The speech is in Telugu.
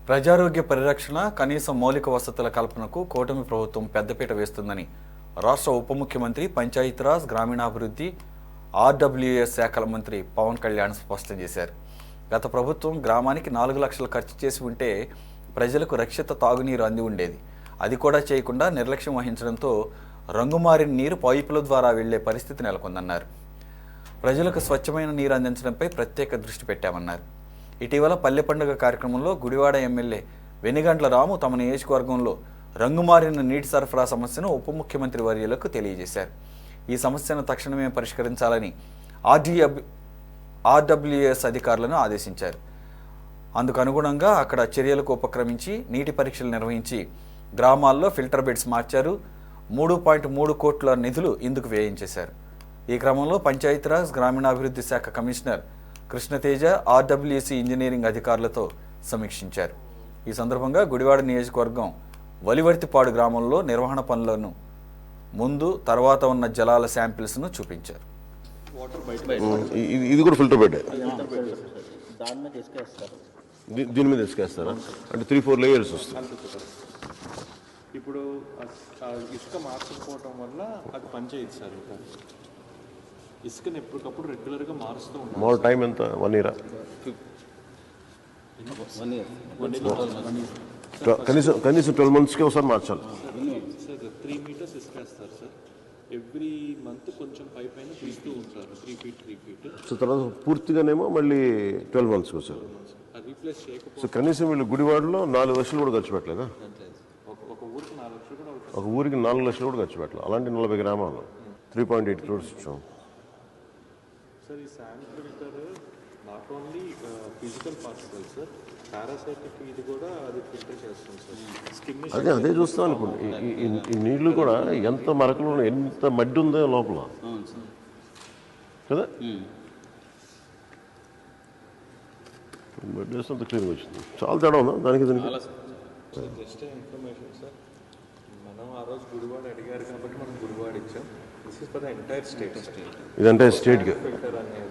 ప్రజారోగ్య పరిరక్షణ, కనీస మౌలిక వసతుల కల్పనకు కూటమి ప్రభుత్వం పెద్దపీట వేస్తుందని రాష్ట్ర ఉప ముఖ్యమంత్రి, పంచాయతీరాజ్, గ్రామీణాభివృద్ధి, ఆర్డబ్ల్యూఎస్ శాఖల మంత్రి పవన్ కళ్యాణ్ స్పష్టం చేశారు. గత ప్రభుత్వం గ్రామానికి 4 లక్షలు ఖర్చు చేసి ఉంటే ప్రజలకు రక్షిత తాగునీరు అంది ఉండేది. అది కూడా చేయకుండా నిర్లక్ష్యం వహించడంతో రంగుమారిన నీరు పైపుల ద్వారా వెళ్లే పరిస్థితి నెలకొందన్నారు. ప్రజలకు స్వచ్ఛమైన నీరు అందించడంపై ప్రత్యేక దృష్టి పెట్టామన్నారు. ఇటీవల పల్లె పండుగ కార్యక్రమంలో గుడివాడ ఎమ్మెల్యే వెనిగండ్ల రాము తమ నియోజకవర్గంలో రంగుమారిన నీటి సరఫరా సమస్యను ఉప ముఖ్యమంత్రి వర్యులకు తెలియజేశారు. ఈ సమస్యను తక్షణమే పరిష్కరించాలని ఆర్డబ్ల్యూఎస్ అధికారులను ఆదేశించారు. అందుకు అనుగుణంగా అక్కడ చర్యలకు ఉపక్రమించి నీటి పరీక్షలు నిర్వహించి గ్రామాల్లో ఫిల్టర్ బెడ్స్ మార్చారు. 3.3 కోట్ల నిధులు ఇందుకు వ్యయించేశారు. ఈ క్రమంలో పంచాయతీరాజ్, గ్రామీణాభివృద్ధి శాఖ కమిషనర్ కృష్ణతేజ ఆర్డబ్ల్యూసీ ఇంజనీరింగ్ అధికారులతో సమీక్షించారు. ఈ సందర్భంగా గుడివాడ నియోజకవర్గం వలివర్తిపాడు గ్రామంలో నిర్వహణ పనులను ముందు తర్వాత ఉన్న జలాల శాంపిల్స్ను చూపించారు. ఇది కూడా ఫిల్టర్ బెడ్ దీని మీద ఇసుకేస్తారా? అంటే 3-4 లేయర్స్ వస్తుంది. ఇప్పుడు ఇసుక మార్చకపోవటం వల్ల అది పనిచేయదు సార్. ఇసుకని ఎప్పటికప్పుడు రెగ్యులర్గా మారుస్తూ ఉంటాం. మామూలు టైం ఎంత? 1 year? కనీసం 12 monthsకి ఒకసారి మార్చాలి సార్. 3 meters ఇసుకేస్తారు సార్. ఎవ్రీ మంత్ కొంచెం పైన తీస్తూ ఉంటారు, 3 feet. సో తర్వాత పూర్తిగానేమో మళ్ళీ 12 monthsకి వచ్చారు. రీప్లేస్ చేయకపోతే సో కనీసం వీళ్ళు గుడివాడలో 4 లక్షలు కూడా ఖర్చు పెట్టలేదా? ఒక ఊరికి 4 లక్షలు కూడా అవుతుంది. ఒక ఊరికి 4 లక్షలు కూడా ఖర్చు పెట్టలేదు. అలాంటి 40 గ్రామాలు 3.8 crores ఇచ్చాం సార్. ఈ sand filter not only physical particle sir, parasitic ఇది కూడా అది ఫిల్టర్ చేస్తుంది సార్. స్కిన్ అదే చూస్తాం అనుకోండి. ఈ నీళ్లు కూడా ఎంత మరకలు, ఎంత మడ్డి ఉందో లోపల కదా. మడ్డి వేస్తే అంత క్లీన్గా వచ్చింది. చాలా తేడా ఉందా దానికి దీనికి? Just information sir. మనం ఆ రోజు గుడివాడ అడిగారు కాబట్టి మనం గుడివాడ ఇచ్చాం. This is for the entire state. ఇదంటే స్టేట్గా ఫిల్టర్ అనేది